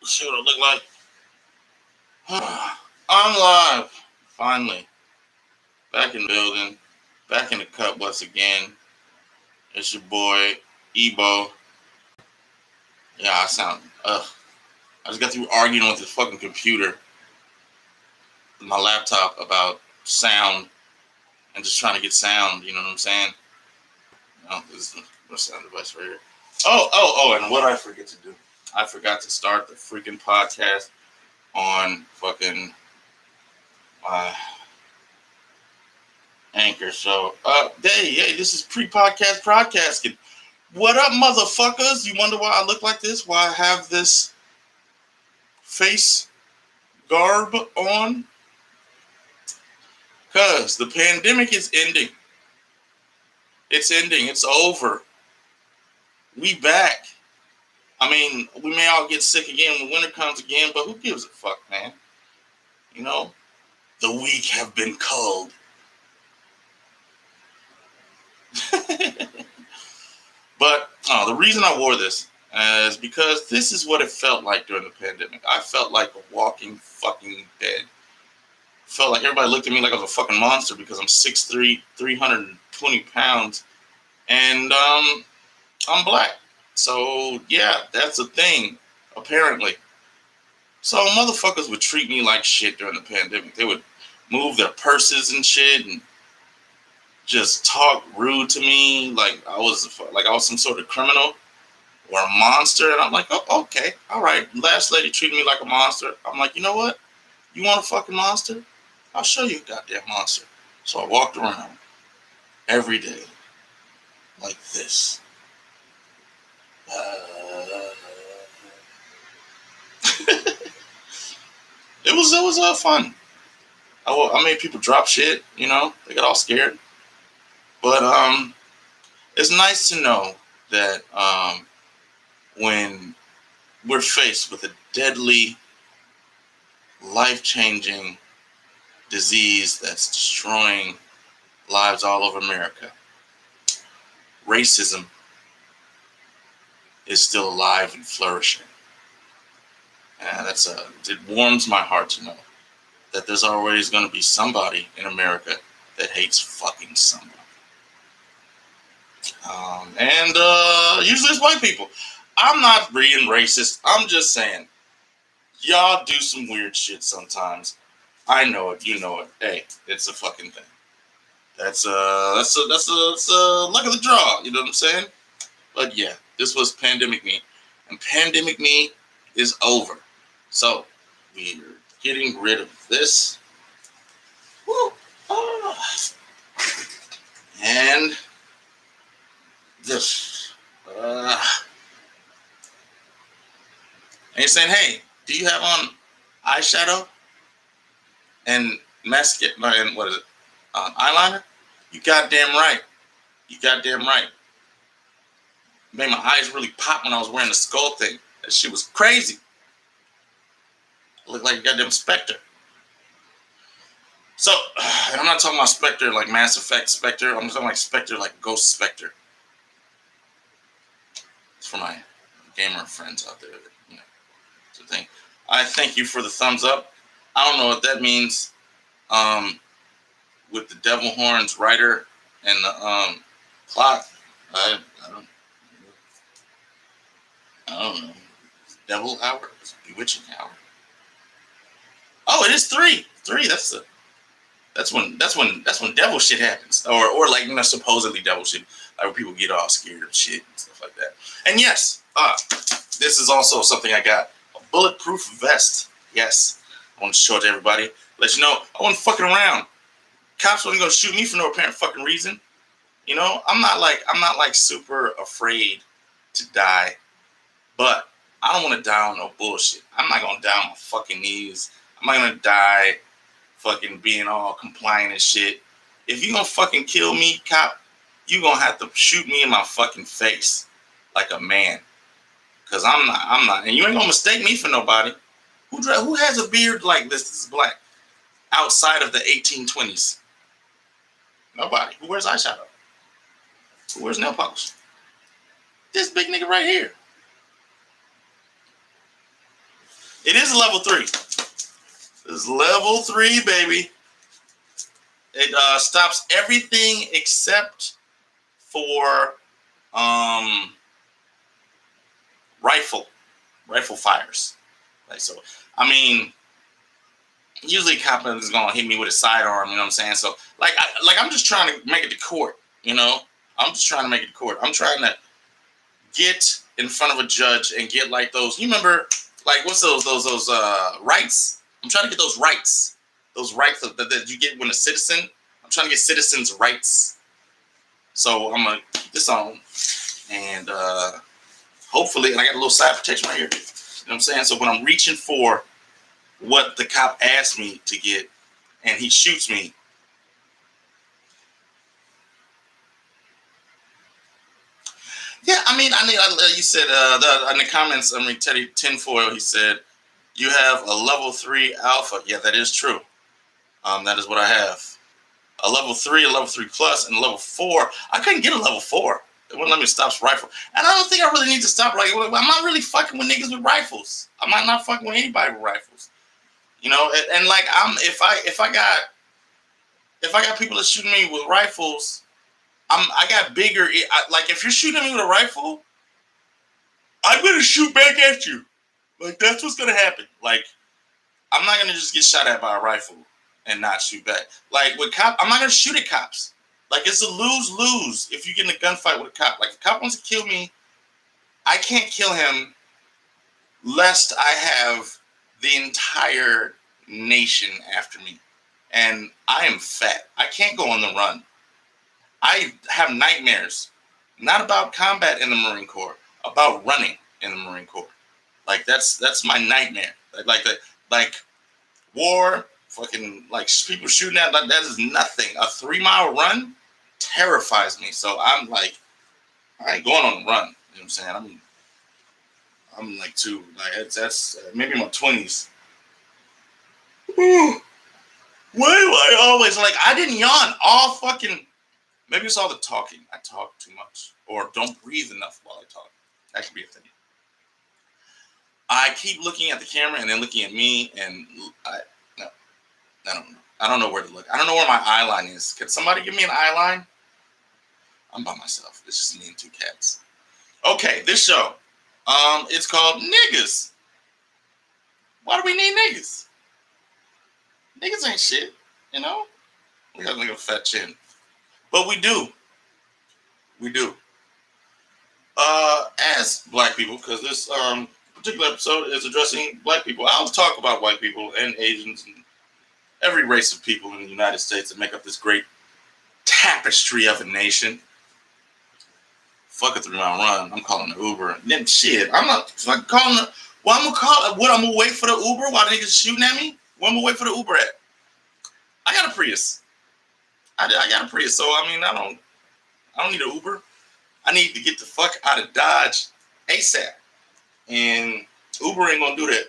See what I look like? I'm live. Finally. Back in the building. Back in the cup once again. It's your boy, Ebo. Yeah, I sound, I just got through arguing with this fucking computer, my laptop, about sound and just trying to get sound, you know what I'm saying? Oh, this is my sound device right here. And what I forget to do? I forgot to start the freaking podcast on fucking Anchor. So, hey, this is pre-podcast broadcasting. What up, motherfuckers? You wonder why I look like this? Why I have this face garb on? Because the pandemic is ending. It's ending. It's over. We back. I mean, we may all get sick again when winter comes again, but who gives a fuck, man? You know? The weak have been culled. But the reason I wore this is because this is what it felt like during the pandemic. I felt like a walking fucking dead. Felt like everybody looked at me like I was a fucking monster because I'm 6'3", 320 pounds, and I'm black. So yeah, that's a thing, apparently. So motherfuckers would treat me like shit during the pandemic. They would move their purses and shit and just talk rude to me like I was some sort of criminal or a monster. And I'm like, oh, okay, all right. Last lady treated me like a monster. I'm like, you know what? You want a fucking monster? I'll show you a goddamn monster. So I walked around every day like this. It was fun. I made people drop shit. You know, they got all scared. But it's nice to know that when we're faced with a deadly, life-changing disease that's destroying lives all over America, racism is still alive and flourishing. And it warms my heart to know that there's always going to be somebody in America that hates fucking somebody. And usually it's white people. I'm not being racist. I'm just saying, y'all do some weird shit sometimes. I know it. You know it. Hey, it's a fucking thing. That's luck of the draw. You know what I'm saying? But yeah, this was pandemic me, and pandemic me is over. So we're getting rid of this. Woo. And this. And you're saying, hey, do you have on eyeshadow and mascara and what is it? Eyeliner? You goddamn right. You goddamn right. Made my eyes really pop when I was wearing the skull thing. That shit was crazy. I looked like a goddamn Spectre. So, and I'm not talking about Spectre like Mass Effect Spectre. I'm talking like Spectre like Ghost Spectre. It's for my gamer friends out there. You know, it's a thing. I thank you for the thumbs up. I don't know what that means. With the devil horns rider and the clock. I don't know. Devil hour? Bewitching hour. Oh, it is 3. 3, that's when devil shit happens. Or like, you know, supposedly devil shit. Like when people get all scared of shit and stuff like that. And yes, this is also something I got. A bulletproof vest. Yes. I want to show it to everybody. Let you know I wasn't fucking around. Cops wasn't gonna shoot me for no apparent fucking reason. You know, I'm not like super afraid to die, but I don't want to die on no bullshit. I'm not gonna die on my fucking knees. I'm not gonna die fucking being all compliant and shit. If you gonna fucking kill me, cop, you gonna have to shoot me in my fucking face like a man. Cause I'm not, and you ain't gonna mistake me for nobody. Who has a beard like this that's black outside of the 1820s? Nobody. Who wears eyeshadow? Who wears nail polish? This big nigga right here. It is level 3. It's level 3, baby. It stops everything except for rifle fires. Like, so, I mean, usually a cop is gonna hit me with a sidearm. You know what I'm saying? So, I'm just trying to make it to court. You know, I'm just trying to make it to court. I'm trying to get in front of a judge and get like those. You remember, like, what's those rights? I'm trying to get those rights. Those rights that you get when a citizen. I'm trying to get citizens' rights. So I'm gonna keep this on, and hopefully, and I got a little side protection right here. You know what I'm saying? So when I'm reaching for what the cop asked me to get, and he shoots me. Yeah, I mean, you said in the comments, Teddy Tinfoil, he said, you have a level 3 alpha. Yeah, that is true. That is what I have. A level 3, a level 3 plus, and a level 4. I couldn't get a level 4. It wouldn't let me stop rifle. And I don't think I really need to stop. Like, I'm not really fucking with niggas with rifles. I'm not fucking with anybody with rifles. You know, and like if I got people that shooting me with rifles, I got bigger. Like, if you're shooting me with a rifle, I'm gonna shoot back at you. Like, that's what's gonna happen. Like, I'm not gonna just get shot at by a rifle and not shoot back. Like, with cop, I'm not gonna shoot at cops. Like, it's a lose-lose if you get in a gunfight with a cop. Like, if a cop wants to kill me, I can't kill him lest I have the entire nation after me. And I am fat. I can't go on the run. I have nightmares, not about combat in the Marine Corps, about running in the Marine Corps. Like, that's my nightmare. Like war, fucking, like, people shooting at, like, that is nothing. A 3-mile run terrifies me. So I'm like, I ain't going on the run. You know what I'm saying? I'm like too, like, that's maybe in my 20s. Why do I always, like, I didn't yawn all fucking, maybe it's all the talking. I talk too much or don't breathe enough while I talk. That could be a thing. I keep looking at the camera and then looking at me, and I don't know. I don't know where to look. I don't know where my eye line is. Could somebody give me an eye line? I'm by myself. It's just me and 2 cats. Okay, this show. It's called Niggas. Why do we need niggas? Niggas ain't shit, you know? We got like a fat chin. But we do. We do. As black people, because this particular episode is addressing black people. I'll talk about white people and Asians and every race of people in the United States that make up this great tapestry of a nation. Fuck a 3-mile run. I'm calling the Uber. And then shit, I'm not fucking calling the. Well, I'm gonna call. What, I'm gonna wait for the Uber while niggas shooting at me? Where I'm gonna wait for the Uber at? I got a Prius. I got a Prius, so I mean, I don't need an Uber. I need to get the fuck out of Dodge ASAP, and Uber ain't gonna do that.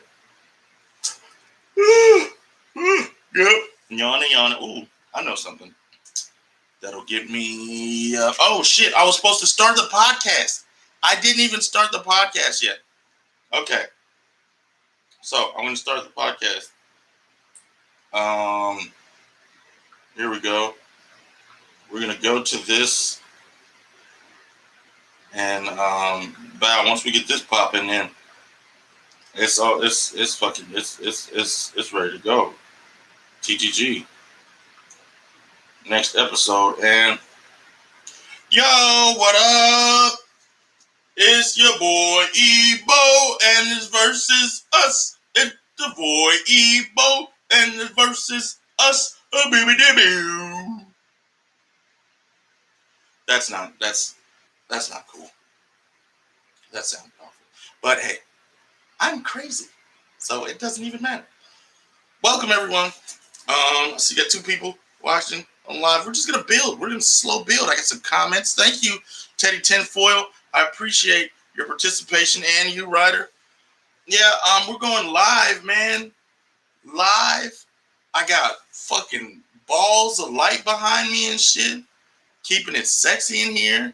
Yep. Yawning. Ooh, I know something that'll get me. Oh shit! I was supposed to start the podcast. I didn't even start the podcast yet. Okay, so I'm gonna start the podcast. Here we go. We're gonna go to this, and once we get this popping in, it's ready to go. TTG. Next episode, and yo, what up? It's your boy Ebo, and his versus us. It's the boy Ebo, and his versus us. Baby. That's not cool. That sounds awful. But hey, I'm crazy, so it doesn't even matter. Welcome everyone. I see you got 2 people watching on live. We're just gonna build. We're gonna slow build. I got some comments. Thank you, Teddy Tinfoil. I appreciate your participation, and you, Ryder. Yeah, we're going live, man. Live. I got fucking balls of light behind me and shit. Keeping it sexy in here.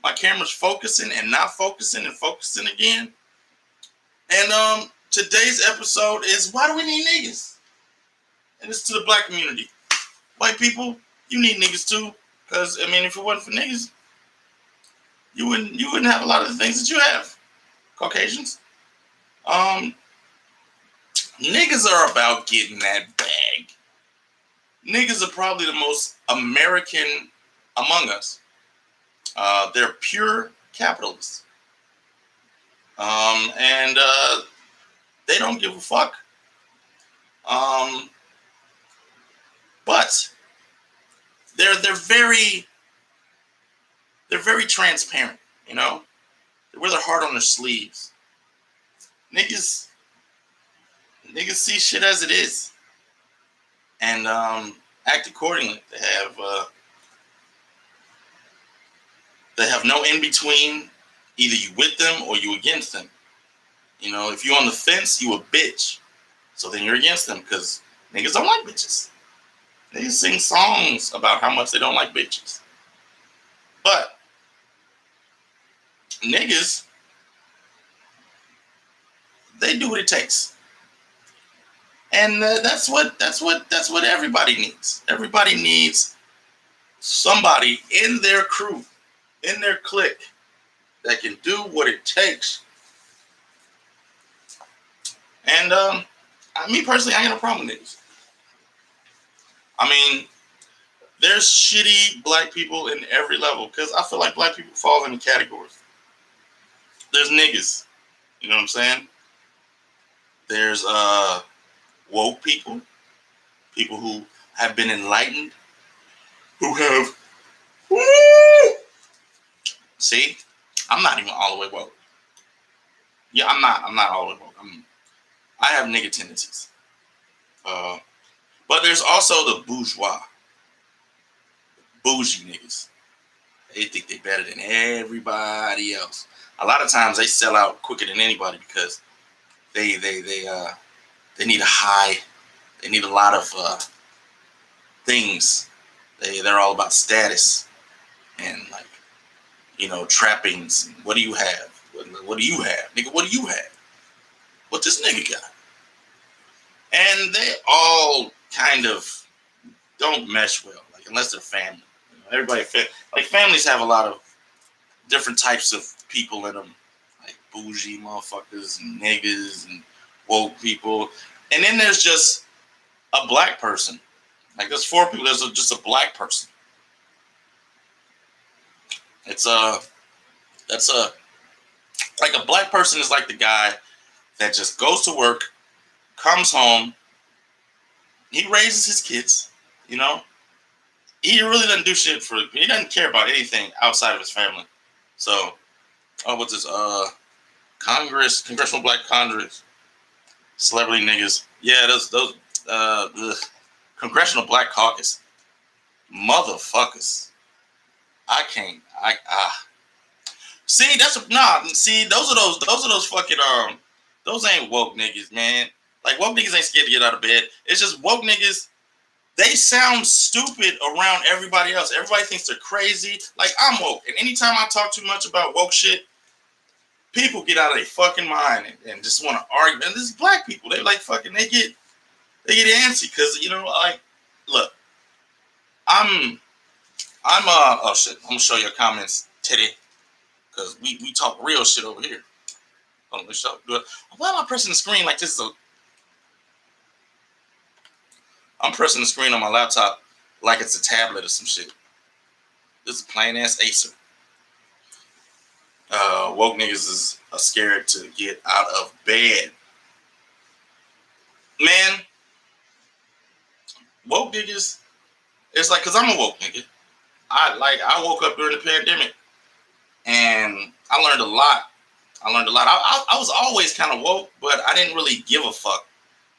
My camera's focusing and not focusing and focusing again. And today's episode is why do we need niggas? And it's to the black community. White people, you need niggas too. Because, I mean, if it wasn't for niggas, you wouldn't have a lot of the things that you have. Caucasians. Niggas are about getting that bag. Niggas are probably the most American among us. They're pure capitalists. And they don't give a fuck. But they're very transparent, you know? They wear their heart on their sleeves. Niggas see shit as it is. And act accordingly. They have no in between. Either you with them or you against them. You know, if you're on the fence, you a bitch. So then you're against them because niggas don't like bitches. They sing songs about how much they don't like bitches. But niggas, they do what it takes. And that's what everybody needs. Everybody needs somebody in their crew, in their clique, that can do what it takes. And me personally, I ain't got no problem with niggas. I mean, there's shitty black people in every level because I feel like black people fall into categories. There's niggas, you know what I'm saying? There's woke people who have been enlightened, who have, woo! See, I'm not even all the way woke. Yeah, I'm not all the way woke. I have nigga tendencies. But there's also the bourgeois, bougie niggas. They think they're better than everybody else. A lot of times they sell out quicker than anybody because they need a high. They need a lot of things. They're all about status and, like, you know, trappings. What do you have? What do you have, nigga? What do you have? What this nigga got? And they all kind of don't mesh well, like, unless they're family. You know, everybody, like, families have a lot of different types of people in them, like bougie motherfuckers and niggas and woke people. And then there's just a black person. Like, there's four people. There's just a black person. Like, a black person is like the guy that just goes to work, comes home, he raises his kids, you know? He really doesn't do shit he doesn't care about anything outside of his family. So, what's this? Congressional Black Congress, celebrity niggas. Yeah, those the Congressional Black Caucus. Motherfuckers. See, those are those fucking those ain't woke niggas, man. Like, woke niggas ain't scared to get out of bed. It's just woke niggas, they sound stupid around everybody else. Everybody thinks they're crazy. Like, I'm woke. And anytime I talk too much about woke shit, people get out of their fucking mind and just want to argue. And this is black people. They like fucking, they get antsy because, you know, like, look, oh shit, I'm gonna show you comments today because we talk real shit over here. Hold on, let's show. Why am I pressing the screen like this? I'm pressing the screen on my laptop like it's a tablet or some shit. This is plain ass Acer. Woke niggas are scared to get out of bed. Man, woke niggas, it's like, cause I'm a woke nigga. I woke up during the pandemic and I learned a lot. I was always kind of woke, but I didn't really give a fuck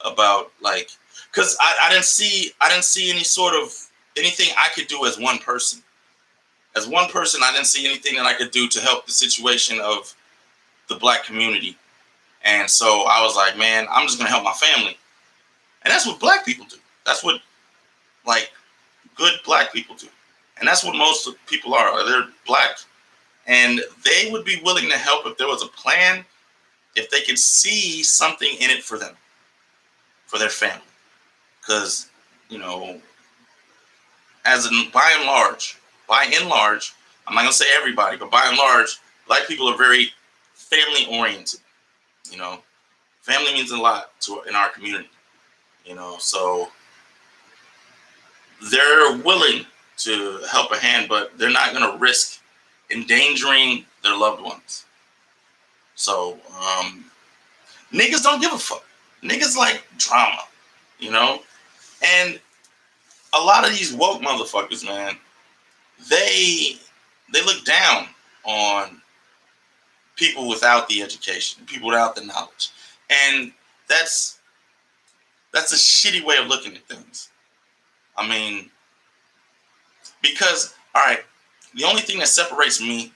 about, like, cause I didn't see any sort of anything I could do as one person. As one person, I didn't see anything that I could do to help the situation of the black community. And so I was like, man, I'm just gonna help my family. And that's what black people do. That's what, like, good black people do. And that's what most people are. They're black. And they would be willing to help if there was a plan if they could see something in it for them, for their family. Because, you know, by and large, I'm not gonna say everybody, but by and large, black people are very family oriented. You know, family means a lot to in our community. You know, so they're willing to help a hand, but they're not gonna risk endangering their loved ones. So niggas don't give a fuck. Niggas like drama, you know, and a lot of these woke motherfuckers, man, they they look down on people without the education, people without the knowledge, and that's that's a shitty way of looking at things. I mean, because all right, the only thing that separates me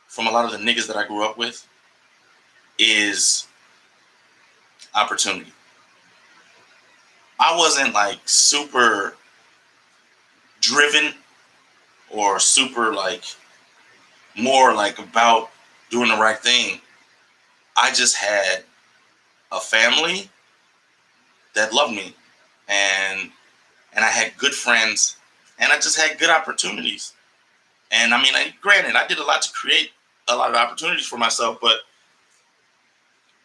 from a lot of the niggas that I grew up with is opportunity. I wasn't like super driven or super like more like about doing the right thing. I just had a family that loved me, and I had good friends, and I just had good opportunities. And I mean, granted, I did a lot to create a lot of opportunities for myself, but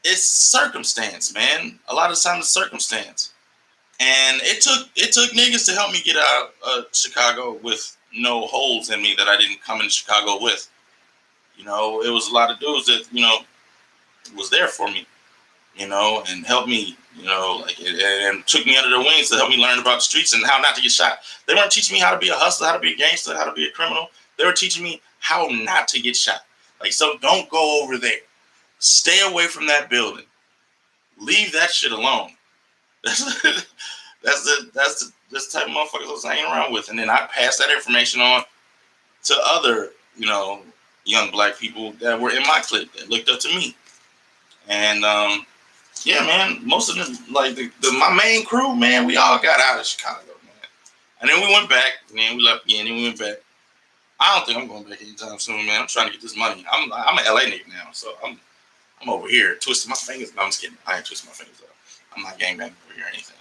it's circumstance, man. A lot of times it's circumstance. And it took niggas to help me get out of Chicago with no holes in me that I didn't come in Chicago with. You know, it was a lot of dudes that, you know, was there for me, you know, and helped me, you know, like, and took me under their wings to help me learn about the streets and how not to get shot. They weren't teaching me how to be a hustler, how to be a gangster, how to be a criminal. They were teaching me how not to get shot. Like, so don't go over there. Stay away from that building. Leave that shit alone. That's this type of motherfuckers I was hanging around with, and then I passed that information on to other, you know, young black people that were in my clique that looked up to me. And yeah, man, most of them, like my main crew, man, we all got out of Chicago, man. And then we went back, and then we left again, and then we went back. I don't think I'm going back anytime soon, man. I'm trying to get this money. I'm an LA nigga now, so I'm over here twisting my fingers. No, I'm just kidding. I ain't twisting my fingers up. I'm not gangbanging over here or anything.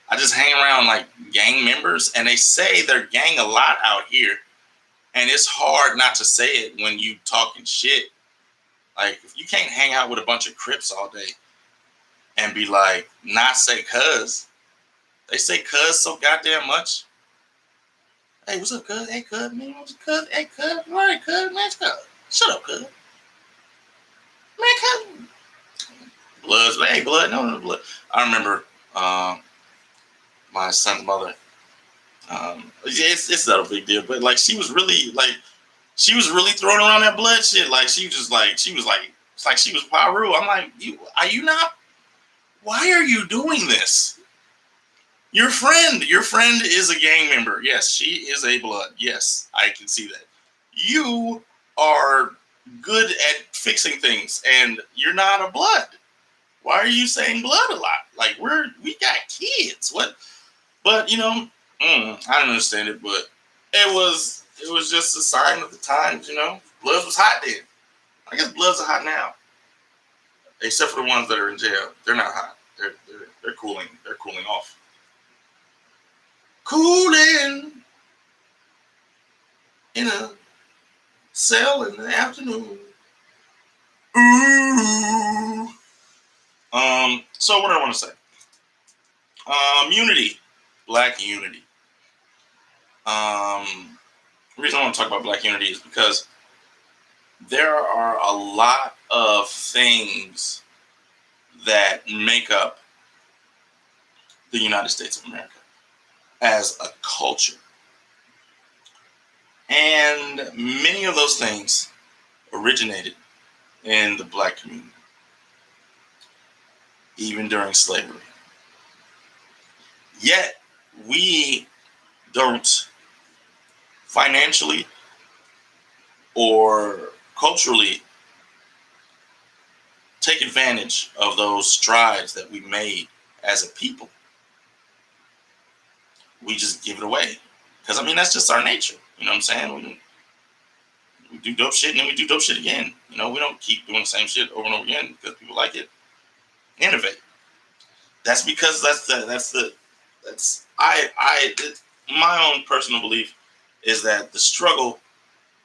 I just hang around like gang members, and they say they're gang a lot out here. And it's hard not to say it when you talking shit. Like, if you can't hang out with a bunch of Crips all day and be like, not say cuz. They say cuz so goddamn much. Hey, what's up, cuz? Hey, cuz, man, what's up, cuz? Hey, cuz, all right, cuz, man, cuz. Shut up, cuz. Man, cuz. Bloods, hey, blood, no, blood. I remember my son's mother. It's not a big deal, but like she was really throwing around that blood shit. Like she was like it's like she was Paru. I'm like, are you not? Why are you doing this? Your friend is a gang member. Yes, she is a blood. Yes, I can see that. You are good at fixing things, and you're not a blood. Why are you saying blood a lot? Like we got kids. What? But you know, I don't understand it. But it was just a sign of the times. You know, Bloods was hot then. I guess Bloods are hot now, except for the ones that are in jail. They're not hot. They're cooling. They're cooling off. Cooling in a cell in the afternoon. Ooh. So what do I want to say? Unity, Black unity. The reason I want to talk about Black unity is because there are a lot of things that make up the United States of America as a culture. And many of those things originated in the Black community, even during slavery. Yet, we don't financially or culturally take advantage of those strides that we made as a people. We just give it away. Because, I mean, that's just our nature. You know what I'm saying? We do dope shit and then we do dope shit again. We don't keep doing the same shit over and over again because people like it. Innovate. That's because my own personal belief is that the struggle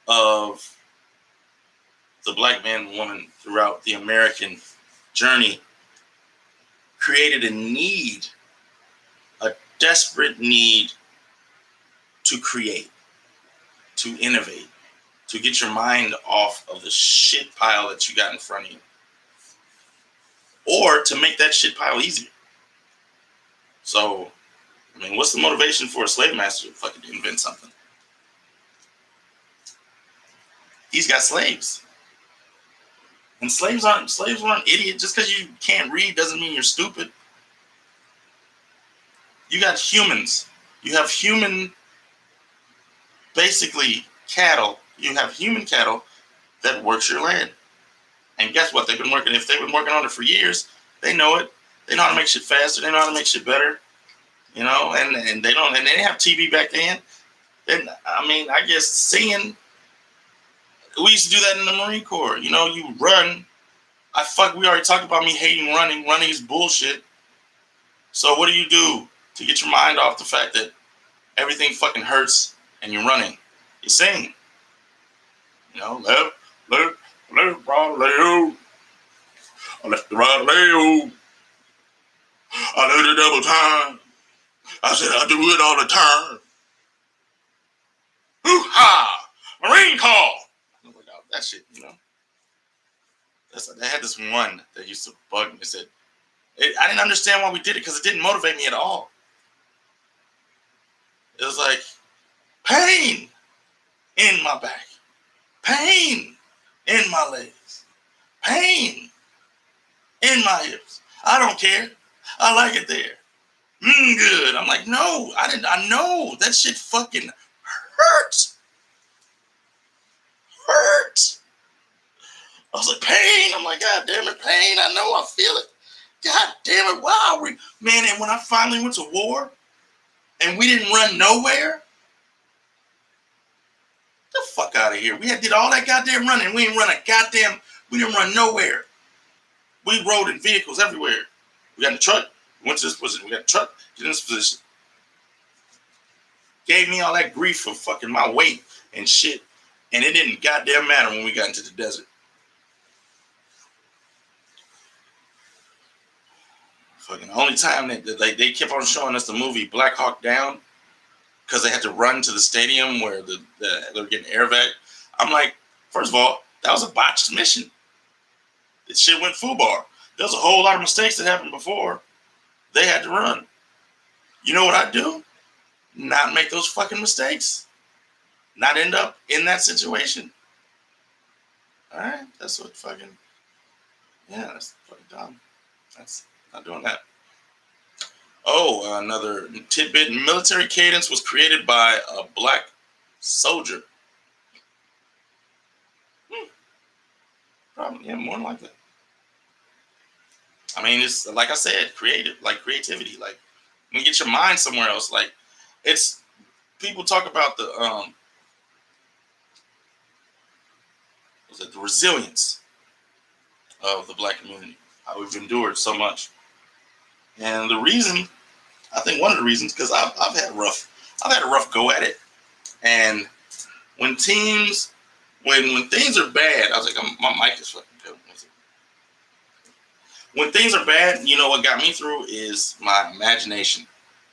of the black man and woman throughout the American journey created a desperate need to create, to innovate, to get your mind off of the shit pile that you got in front of you, or to make that shit pile easier. So, what's the motivation for a slave master to fucking invent something? He's got slaves. And slaves aren't idiots. Just because you can't read doesn't mean you're stupid. You got humans. You have human, basically cattle. You have human cattle that works your land. And guess what? If they've been working on it for years, they know it. They know how to make shit faster. They know how to make shit better. And they didn't have TV back then. I guess singing. We used to do that in the Marine Corps. You run. We already talked about me hating running. Running is bullshit. So what do you do to get your mind off the fact that everything fucking hurts and you're running? You sing. Left, right, left, right, left. I do the double time. I said I do it all the time. Hoo-ha! Marine Corps! That shit, They had this one that used to bug me. It said, I didn't understand why we did it because it didn't motivate me at all. It was like, pain in my back. Pain in my legs. Pain in my hips. I don't care. I like it there. Good. I'm like, no, I know that shit fucking hurts. Hurt. I was like, pain. I'm like, God damn it, pain. I know, I feel it. God damn it. Wow. Man, and when I finally went to war and we didn't run nowhere, the fuck out of here. We did all that goddamn running. We didn't run nowhere. We rode in vehicles everywhere. We got in the truck. We went to this position. We got in the truck. Get in this position. Gave me all that grief for fucking my weight and shit. And it didn't goddamn matter when we got into the desert. Fucking the only time that they kept on showing us the movie Black Hawk Down because they had to run to the stadium where they were getting air vac. I'm like, first of all, that was a botched mission. This shit went FUBAR. There's a whole lot of mistakes that happened before they had to run. You know what I'd do? Not make those fucking mistakes. Not end up in that situation. All right? That's what fucking... Yeah, that's fucking dumb. That's not doing that. Oh, another tidbit. Military cadence was created by a black soldier. Probably, yeah, more than likely. It's like I said, creativity. Like, when you get your mind somewhere else, like, it's people talk about the resilience of the black community, how we've endured so much, and the reason, I think one of the reasons, because I've had a rough go at it, and when things are bad, I was like, my mic is fucking good. When things are bad, you know what got me through is my imagination.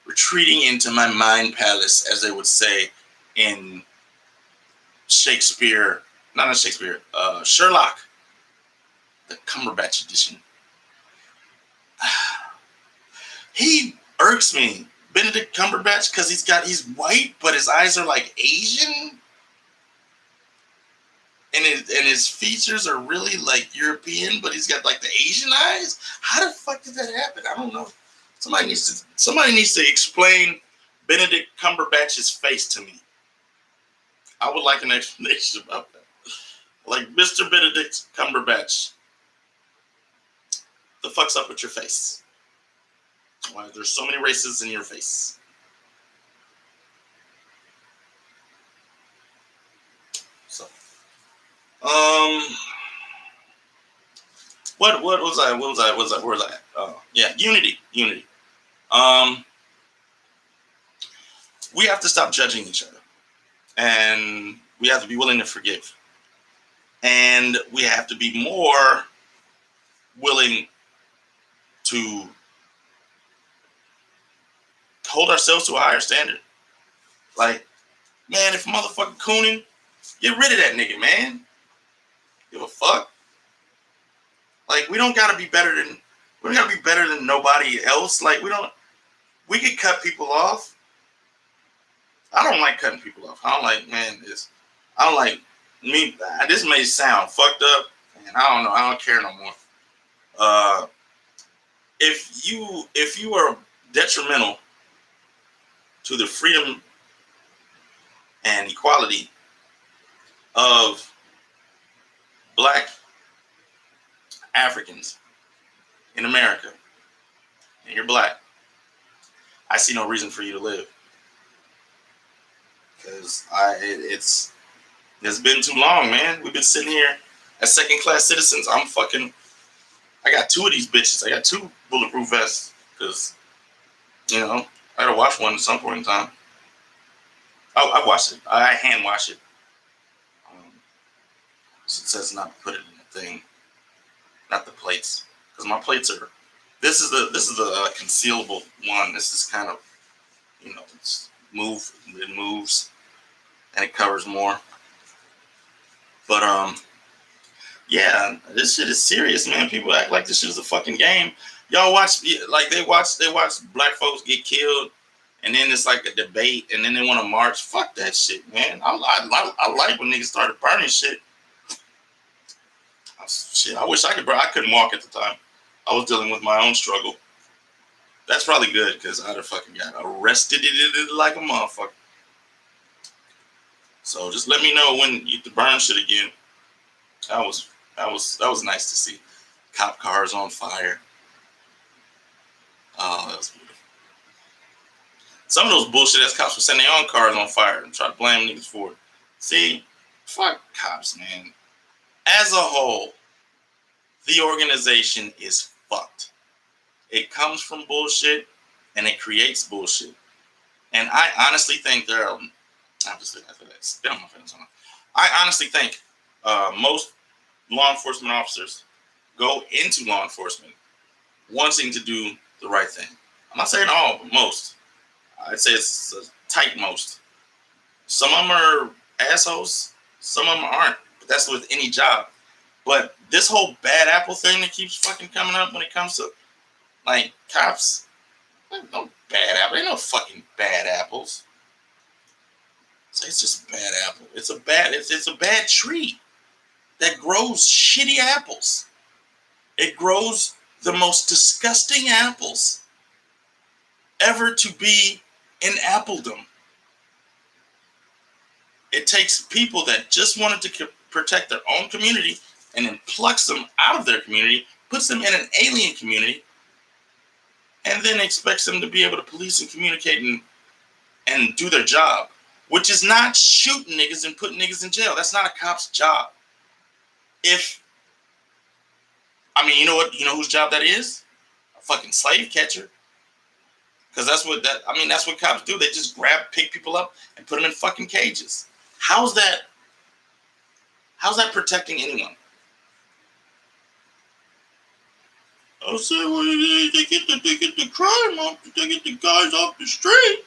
Retreating into my mind palace, as they would say in Shakespeare, Sherlock, the Cumberbatch edition. He irks me, Benedict Cumberbatch, because he's white, but his eyes are like Asian. And his features are really like European, but he's got like the Asian eyes. How the fuck did that happen? I don't know. Somebody needs to explain Benedict Cumberbatch's face to me. I would like an explanation about that. Like, Mr. Benedict Cumberbatch, the fuck's up with your face? Why there's so many races in your face? So, What was I? Where was I? Yeah, unity. Um, we have to stop judging each other, and we have to be willing to forgive, and we have to be more willing to hold ourselves to a higher standard. Like, man, if motherfucking cooning, get rid of that nigga, man. Give a fuck. Like, we don't gotta be better than nobody else. Like, we could cut people off. I don't like cutting people off. I don't like, man, I don't like me. This may sound fucked up, and I don't know. I don't care no more. Uh, if you are detrimental to the freedom and equality of Black Africans in America, and you're Black, I see no reason for you to live, because it's been too long, man. We've been sitting here as second class citizens. I got two of these bitches. I got two bulletproof vests because I had to wash one at some point in time. I washed it. I hand wash it. So it says not to put it in the thing, not the plates, because my plates are. This is the concealable one. This is kind of it's it moves and it covers more. But yeah, this shit is serious, man. People act like this shit is a fucking game. Y'all watch they watch Black folks get killed, and then it's like a debate, and then they want to march. Fuck that shit, man. I like when niggas started burning shit. Shit, I wish I could. I couldn't walk at the time. I was dealing with my own struggle. That's probably good because I'd have fucking got arrested like a motherfucker. So just let me know when you burn shit again. That was nice to see. Cop cars on fire. Oh, that was beautiful. Some of those bullshit ass cops were setting their own cars on fire and try to blame niggas for it. See, fuck cops, man. As a whole, the organization is fucked. It comes from bullshit and it creates bullshit. And I honestly think I'm just looking at that. Spit on my face. I honestly think most law enforcement officers go into law enforcement wanting to do the right thing. I'm not saying all, but most. I'd say it's a tight most. Some of them are assholes. Some of them aren't. But that's with any job. But this whole bad apple thing that keeps fucking coming up when it comes to like cops, there's no bad apple. Ain't no fucking bad apples. It's just a bad apple. It's a bad tree that grows shitty apples. It grows the most disgusting apples ever to be in appledom. It takes people that just wanted to protect their own community and then plucks them out of their community, puts them in an alien community, and then expects them to be able to police and communicate and do their job, which is not shooting niggas and putting niggas in jail. That's not a cop's job. You know what? You know whose job that is? A fucking slave catcher. Because that's what cops do. They just pick people up and put them in fucking cages. How's that protecting anyone? I say, well, they get the crime off, they get the guys off the street,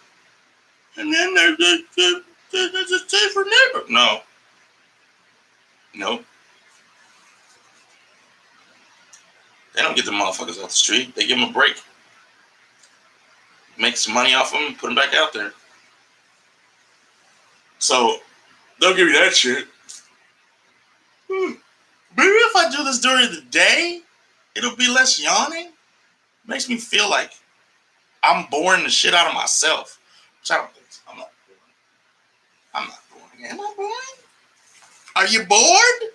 and then there's a safer neighbor. No. Nope. They don't get the motherfuckers off the street. They give them a break. Make some money off them and put them back out there. So, they'll give you that shit. Maybe if I do this during the day, it'll be less yawning. Makes me feel like I'm boring the shit out of myself. Which I don't think so. I'm not boring. Am I boring? Are you bored?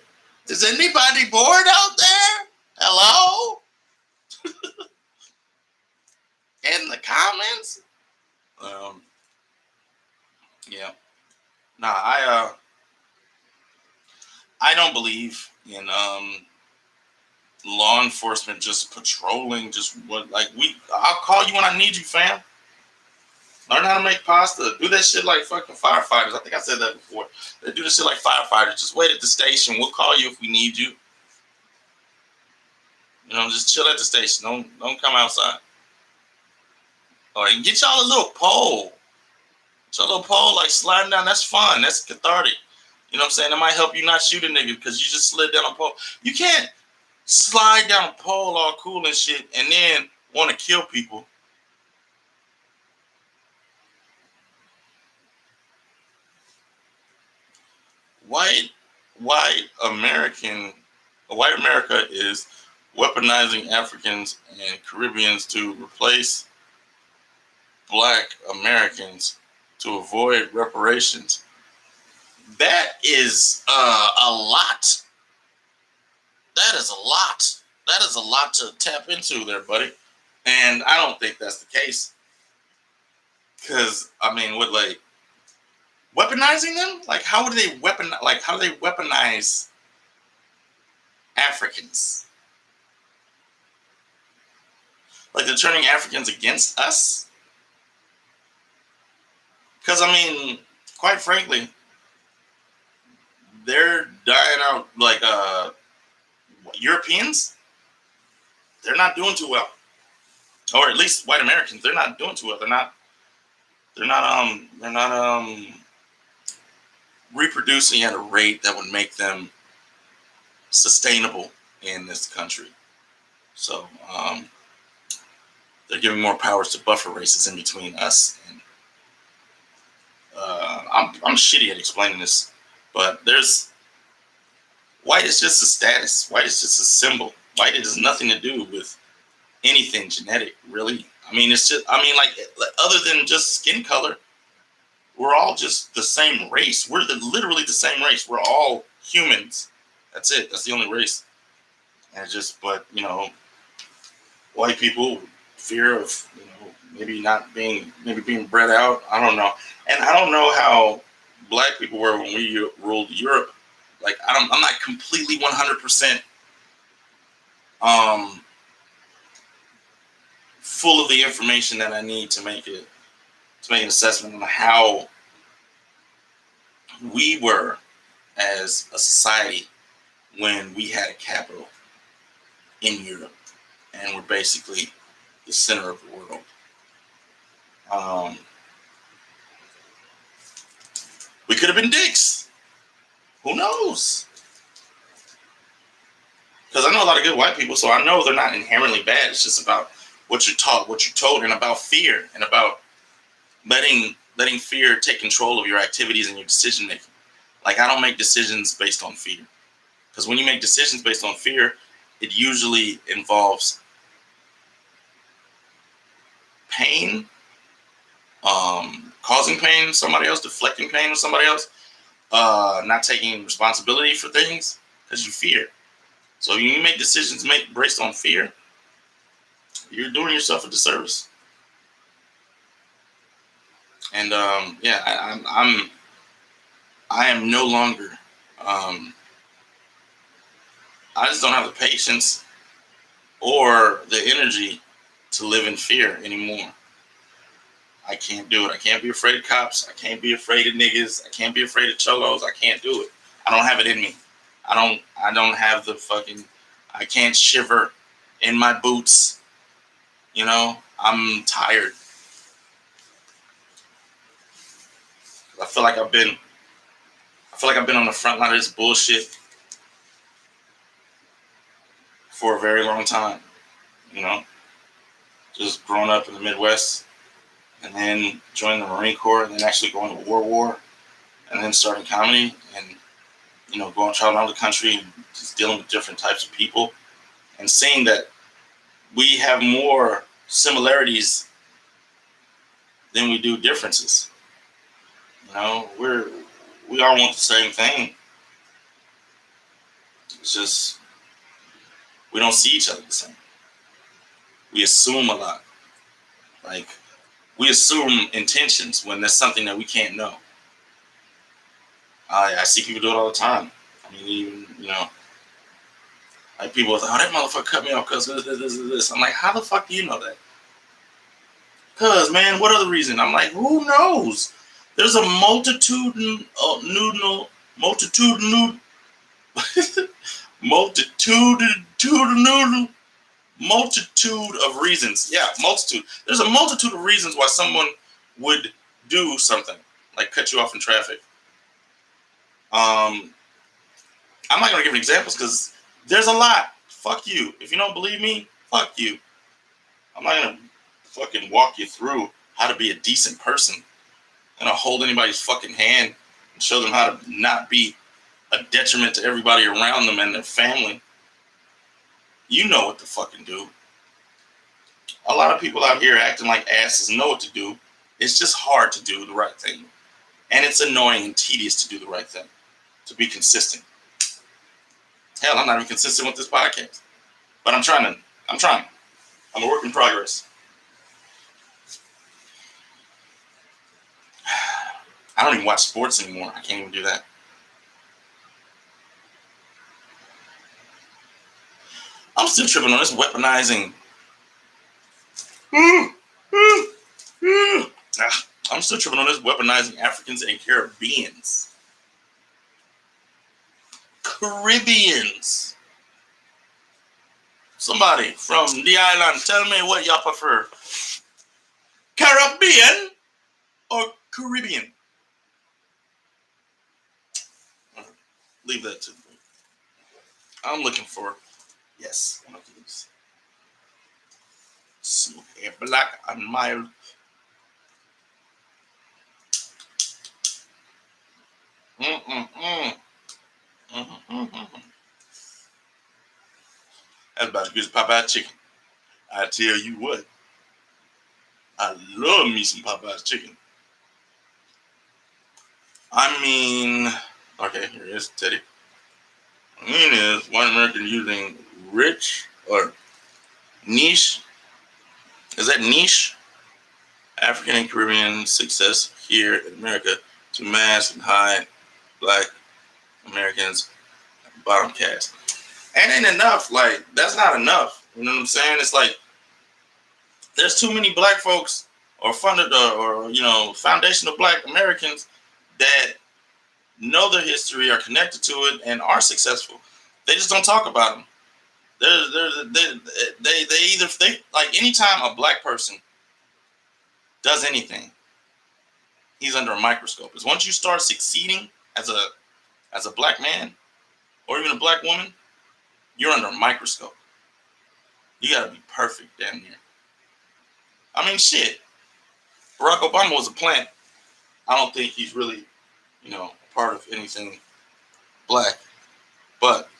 Is anybody bored out there? Hello? In the comments? Yeah. Nah, I don't believe in law enforcement just patrolling. Just what like I'll call you when I need you, fam. Learn how to make pasta. Do that shit like fucking firefighters. I think I said that before. They do this shit like firefighters. Just wait at the station. We'll call you if we need you. You know, just chill at the station. Don't come outside. All right, get y'all a little pole. Get y'all a little pole, like sliding down. That's fun. That's cathartic. You know what I'm saying? That might help you not shoot a nigga because you just slid down a pole. You can't slide down a pole all cool and shit and then want to kill people. White America is weaponizing Africans and Caribbeans to replace Black Americans to avoid reparations. That is a lot. That is a lot. That is a lot to tap into there, buddy. And I don't think that's the case. Because I mean, what like weaponizing them? Like how do they weaponize Africans? Like they're turning Africans against us? Because I mean, quite frankly, they're dying out like Europeans. They're not doing too well, or at least white Americans. They're not doing too well. They're not reproducing at a rate that would make them sustainable in this country. So they're giving more powers to buffer races in between us and. I'm shitty at explaining this, but white is just a status. White is just a symbol. White has nothing to do with anything genetic, really. I mean, it's just, like other than just skin color, we're all just the same race. We're literally the same race. We're all humans. That's it. That's the only race. And but white people fear of, maybe being bred out. I don't know. And I don't know how Black people were when we ruled Europe. Like I'm not completely 100% full of the information that I need to make an assessment on how we were as a society when we had a capital in Europe and we're basically the center of the world. We could have been dicks. Who knows? Because I know a lot of good white people, so I know they're not inherently bad. It's just about what you're taught, what you're told, and about fear, and about letting fear take control of your activities and your decision making. Like I don't make decisions based on fear, because when you make decisions based on fear, it usually involves pain, causing pain to somebody else, deflecting pain to somebody else, not taking responsibility for things because you fear. So when you make decisions based on fear, you're doing yourself a disservice. And I am no longer. I just don't have the patience or the energy to live in fear anymore. I can't do it. I can't be afraid of cops. I can't be afraid of niggas. I can't be afraid of cholos. I can't do it. I don't have it in me. I don't have the fucking. I can't shiver in my boots. I'm tired. I feel like I've been on the front line of this bullshit for a very long time. Just growing up in the Midwest. And then joining the Marine Corps, and then actually going to war, and then starting comedy, and going traveling around the country and just dealing with different types of people, and seeing that we have more similarities than we do differences. We all want the same thing. It's just we don't see each other the same. We assume a lot, like. We assume intentions when there's something that we can't know. I see people do it all the time. I mean, even, like people think, oh, that motherfucker cut me off because this. I'm like, how the fuck do you know that? Because, man, what other reason? I'm like, who knows? There's a multitude of reasons. Yeah, multitude. There's a multitude of reasons why someone would do something like cut you off in traffic. I'm not gonna give examples because there's a lot. Fuck you. If you don't believe me, fuck you. I'm not gonna fucking walk you through how to be a decent person. I'm gonna hold anybody's fucking hand and show them how to not be a detriment to everybody around them and their family. You know what to fucking do. A lot of people out here acting like asses know what to do. It's just hard to do the right thing. And it's annoying and tedious to do the right thing. To be consistent. Hell, I'm not even consistent with this podcast. But I'm trying. I'm a work in progress. I don't even watch sports anymore. I can't even do that. I'm still tripping on this weaponizing. I'm still tripping on this weaponizing Africans and Caribbeans. Caribbeans. Somebody from the island, tell me what y'all prefer. Caribbean or Caribbean? Leave that to me. I'm looking for, yes, one of these. Smooth hair, black and mild. That's about as good as Popeye chicken. I tell you what. I love me some Popeye's chicken. I mean, okay, here it is, Teddy. I mean is one American using rich or niche. Is that niche? African and Caribbean success here in America to mask and hide Black Americans bottom caste. And ain't enough. Like, that's not enough. You know what I'm saying? It's like there's too many Black folks or funded or foundational Black Americans that know their history, are connected to it, and are successful. They just don't talk about them. They either like anytime a Black person does anything, he's under a microscope. Because once you start succeeding as a Black man or even a Black woman, you're under a microscope. You gotta be perfect damn near. I mean, shit. Barack Obama was a plant. I don't think he's really, part of anything Black. But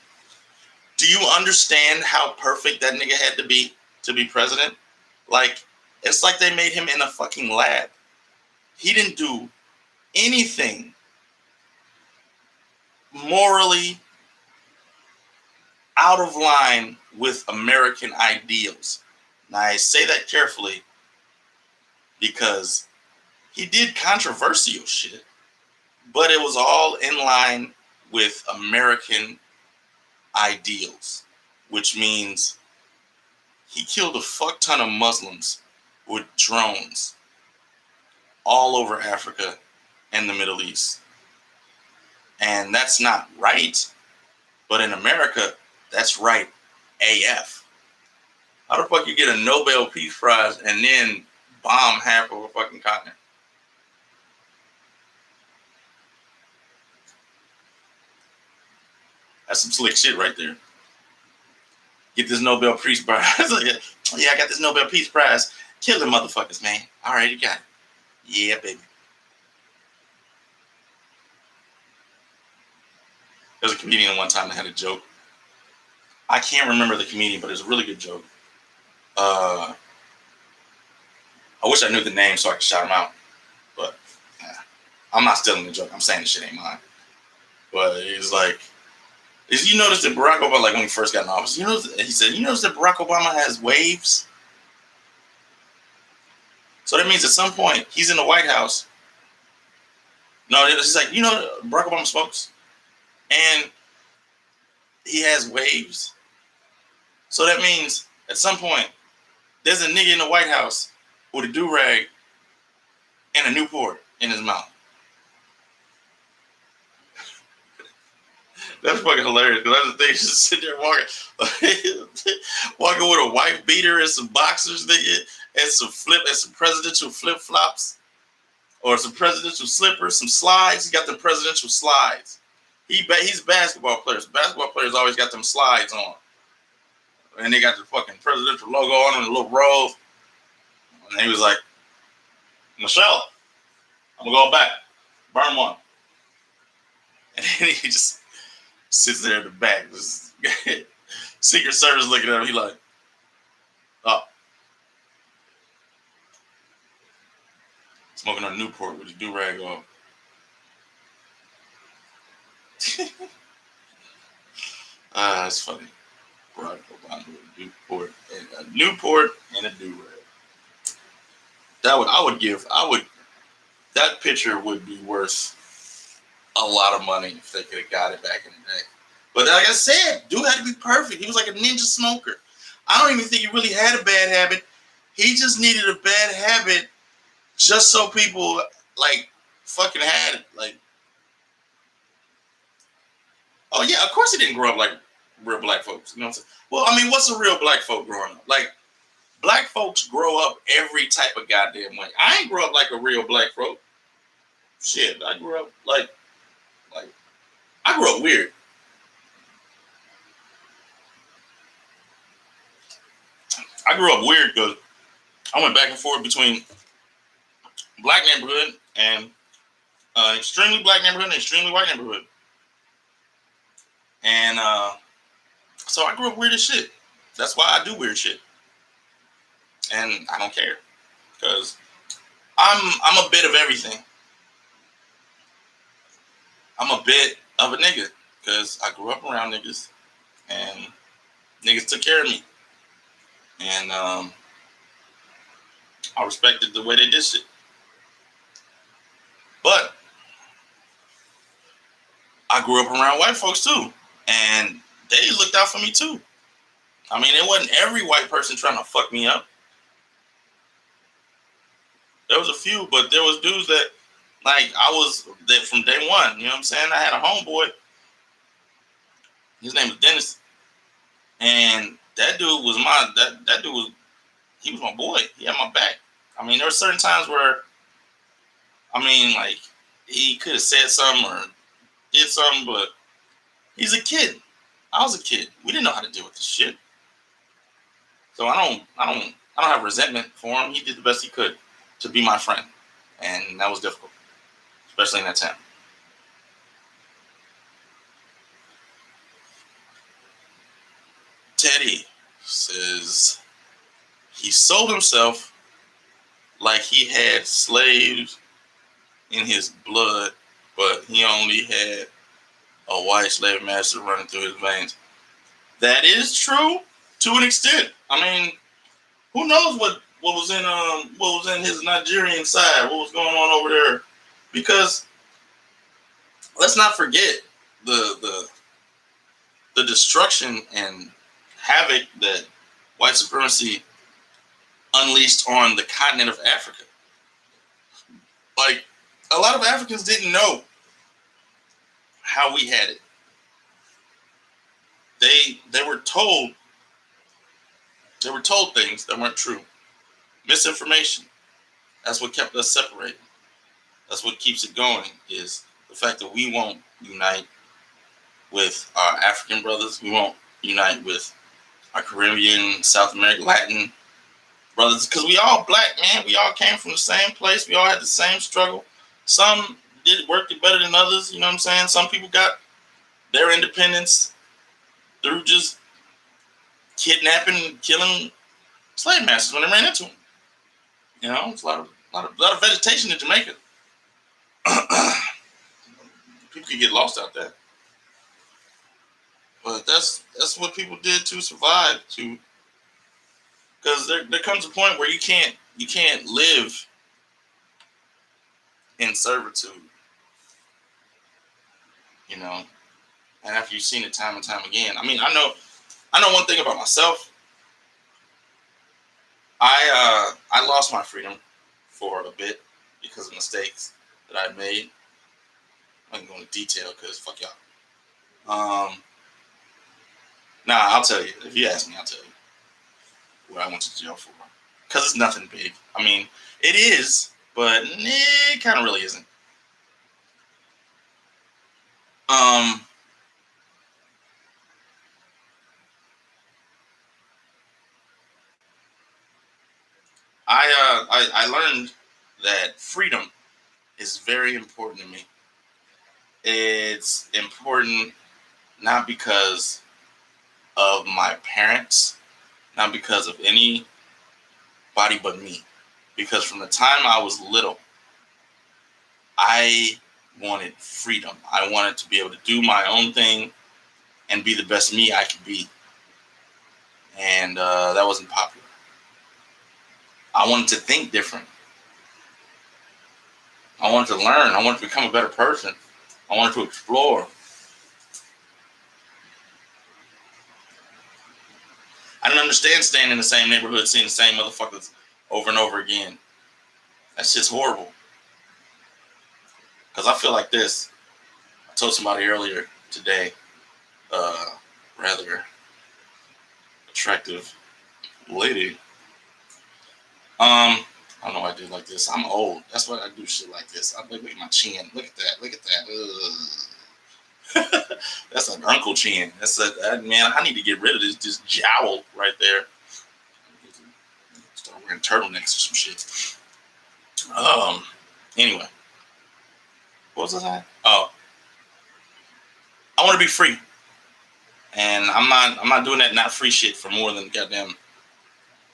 do you understand how perfect that nigga had to be president? Like, it's like they made him in a fucking lab. He didn't do anything morally out of line with American ideals. Now, I say that carefully because he did controversial shit, but it was all in line with American ideals, which means he killed a fuck ton of Muslims with drones all over Africa and the Middle East. And that's not right. But in America, that's right AF. How the fuck you get a Nobel Peace Prize and then bomb half of a fucking continent? That's some slick shit right there. Get this Nobel Peace Prize. Yeah, I got this Nobel Peace Prize. Kill them motherfuckers, man. All right, you got it. Yeah, baby. There was a comedian one time that had a joke. I can't remember the comedian, but it's a really good joke. I wish I knew the name so I could shout him out. But I'm not stealing the joke. I'm saying the shit ain't mine. But he's like, you notice that Barack Obama, like when he first got in office, he said, you notice that Barack Obama has waves? So that means at some point he's in the White House. No, he's like, Barack Obama smokes. And he has waves. So that means at some point there's a nigga in the White House with a do-rag and a Newport in his mouth. That's fucking hilarious. Because I just think just sit there walking with a wife beater and some boxers, nigga, and some presidential flip flops, or some presidential slippers, some slides. He got the presidential slides. He's basketball players. Basketball players always got them slides on, and they got the fucking presidential logo on them, a little robe. And he was like, Michelle, I'm gonna go back, burn one, and then he just sits there in the back. Secret Service looking at him. He like, oh, smoking on Newport with his do rag on. That's funny. Barack Obama with a Newport and a do rag. That picture would be worth a lot of money if they could have got it back in the day. But like I said, dude had to be perfect. He was like a ninja smoker. I don't even think he really had a bad habit. He just needed a bad habit just so people like fucking had it. Like, oh yeah, of course he didn't grow up like real black folks. You know what I'm saying? Well, I mean, what's a real black folk growing up? Like, black folks grow up every type of goddamn way. I ain't grow up like a real black folk. Shit, I grew up like I grew up weird. I grew up weird because I went back and forth between black neighborhood and extremely black neighborhood and extremely white neighborhood. And so I grew up weird as shit. That's why I do weird shit. And I don't care. Because I'm a bit of everything. I'm a bit of a nigga. Because I grew up around niggas. And niggas took care of me. And I respected the way they did shit. But I grew up around white folks too. And they looked out for me too. I mean, it wasn't every white person trying to fuck me up. There was a few, but there was dudes that, like, I was there from day one. You know what I'm saying? I had a homeboy. His name was Dennis. And that dude was he was my boy. He had my back. I mean, there were certain times where, I mean, like, he could have said something or did something, but he's a kid. I was a kid. We didn't know how to deal with this shit. So I don't have resentment for him. He did the best he could to be my friend. And that was difficult, especially in that time. Teddy says he sold himself like he had slaves in his blood, but he only had a white slave master running through his veins. That is true to an extent. I mean, who knows what was in his Nigerian side, what was going on over there? Because let's not forget the destruction and havoc that white supremacy unleashed on the continent of Africa. Like, a lot of Africans didn't know how we had it. They were told things that weren't true. Misinformation. That's what kept us separated. That's what keeps it going, is the fact that we won't unite with our African brothers. We won't unite with our Caribbean, South American, Latin brothers, because we all black, man. We all came from the same place. We all had the same struggle. Some worked it better than others. You know what I'm saying? Some people got their independence through just kidnapping and killing slave masters when they ran into them. You know, it's a lot of vegetation in Jamaica. People could get lost out there. But that's what people did to survive. Because there comes a point where you can't live in servitude. You know, And after you've seen it time and time again, I mean, I know one thing about myself. I lost my freedom for a bit because of mistakes that I made. I can go into detail because fuck y'all. Nah, I'll tell you. If you ask me, I'll tell you what I went to jail for. Because it's nothing big. I mean, it is, but it kind of really isn't. I learned that freedom is very important to me. It's important not because of my parents, not because of anybody but me. Because from the time I was little, I wanted freedom. I wanted to be able to do my own thing and be the best me I could be. And that wasn't popular. I wanted to think different. I wanted to learn. I wanted to become a better person. I wanted to explore. I didn't understand staying in the same neighborhood, seeing the same motherfuckers over and over again. That shit's horrible. Because I feel like this. I told somebody earlier today, rather attractive lady. I don't know why I do like this. I'm old. That's why I do shit like this. Look at my chin. Look at that. Look at that. That's an uncle chin. Man. I need to get rid of this jowl right there. Start wearing turtlenecks or some shit. Anyway, what was that? Oh, I want to be free, and I'm not doing that not free shit for more than goddamn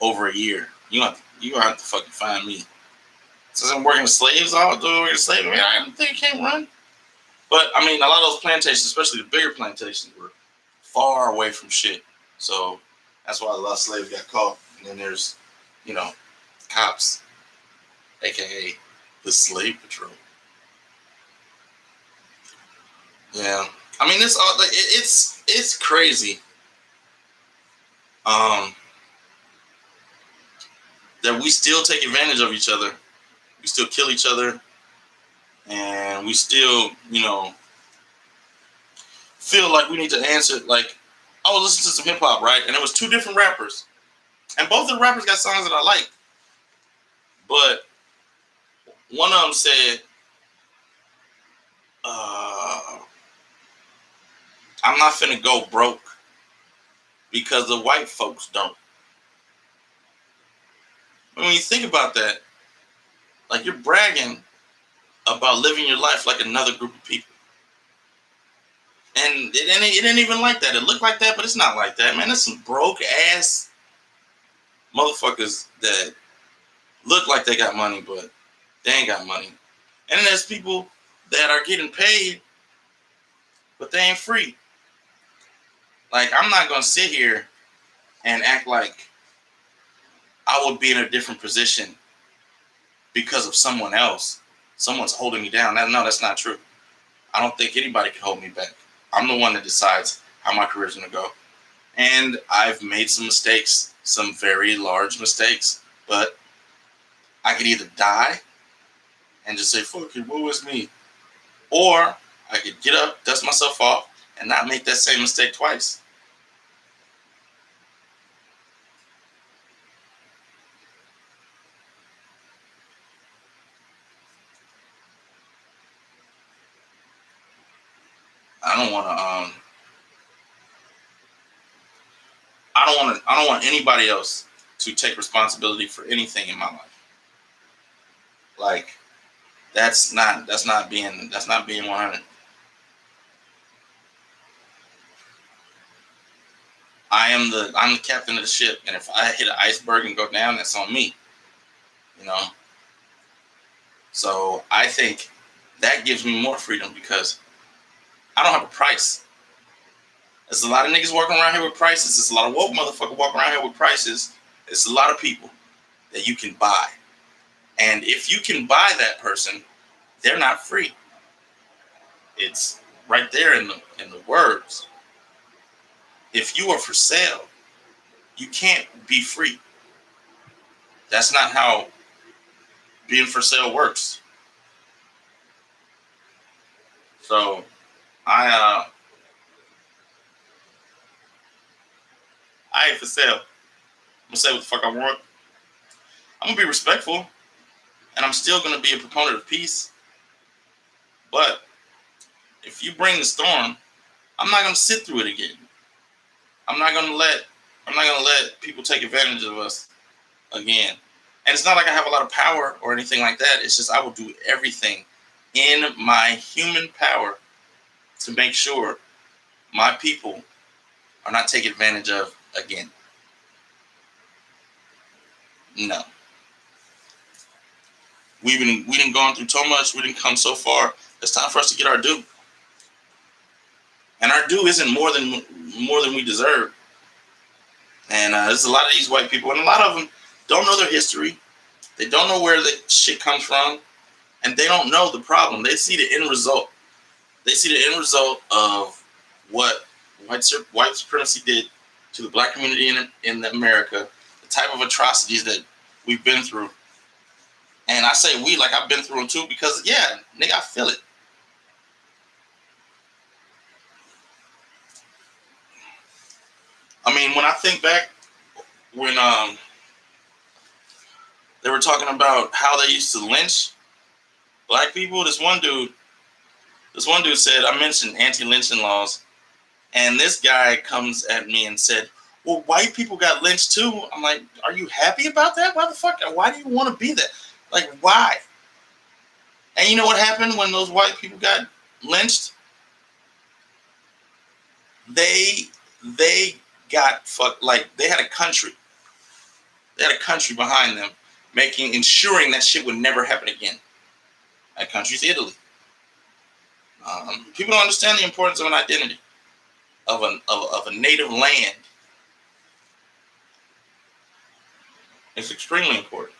over a year. You gonna have to fucking find me. Since I'm working with slaves, I'll do working with slaves. I mean, I don't think I can't run. But I mean, a lot of those plantations, especially the bigger plantations, were far away from shit. So that's why a lot of slaves got caught. And then there's, cops, aka the slave patrol. Yeah, I mean, it's all like it's crazy. That we still take advantage of each other. We still kill each other, and we still, feel like we need to answer. Like, I was listening to some hip hop, right? And it was two different rappers, and both of the rappers got songs that I like, but one of them said, "I'm not finna go broke because the white folks don't." When you think about that, like, you're bragging about living your life like another group of people. And it ain't even like that. It looked like that, but it's not like that, man. There's some broke ass motherfuckers that look like they got money, but they ain't got money. And then there's people that are getting paid, but they ain't free. Like, I'm not gonna sit here and act like I would be in a different position because of someone else. Someone's holding me down. No, that's not true. I don't think anybody can hold me back. I'm the one that decides how my career's gonna go. And I've made some mistakes, some very large mistakes, but I could either die and just say, fuck it, woe is me. Or I could get up, dust myself off, and not make that same mistake twice. I don't want anybody else to take responsibility for anything in my life. Like, that's not being 100. I'm the captain of the ship, and if I hit an iceberg and go down, that's on me. So I think that gives me more freedom because I don't have a price. There's a lot of niggas walking around here with prices. There's a lot of woke motherfuckers walking around here with prices. There's a lot of people that you can buy. And if you can buy that person, they're not free. It's right there in the words. If you are for sale, you can't be free. That's not how being for sale works. So I ain't for sale. I'm gonna say what the fuck I want. I'm gonna be respectful, and I'm still gonna be a proponent of peace. But if you bring the storm, I'm not gonna sit through it again. I'm not gonna let people take advantage of us again. And it's not like I have a lot of power or anything like that. It's just I will do everything in my human power to make sure my people are not taken advantage of again. No. We didn't gone through so much. We didn't come so far. It's time for us to get our due. And our due isn't more than we deserve. And there's a lot of these white people, and a lot of them don't know their history. They don't know where the shit comes from, and they don't know the problem. They see the end result. They see the end result of what white supremacy did to the black community in America, the type of atrocities that we've been through. And I say we, like I've been through them too, because yeah, nigga, I feel it. I mean, when I think back when they were talking about how they used to lynch black people, this one dude said, I mentioned anti-lynching laws, and this guy comes at me and said, well, white people got lynched too. I'm like, are you happy about that? Why do you want to be that? Like, why? And you know what happened when those white people got lynched? They got fucked. Like, they had a country. They had a country behind them, ensuring that shit would never happen again. That country's Italy. People don't understand the importance of an identity, of a native land. It's extremely important,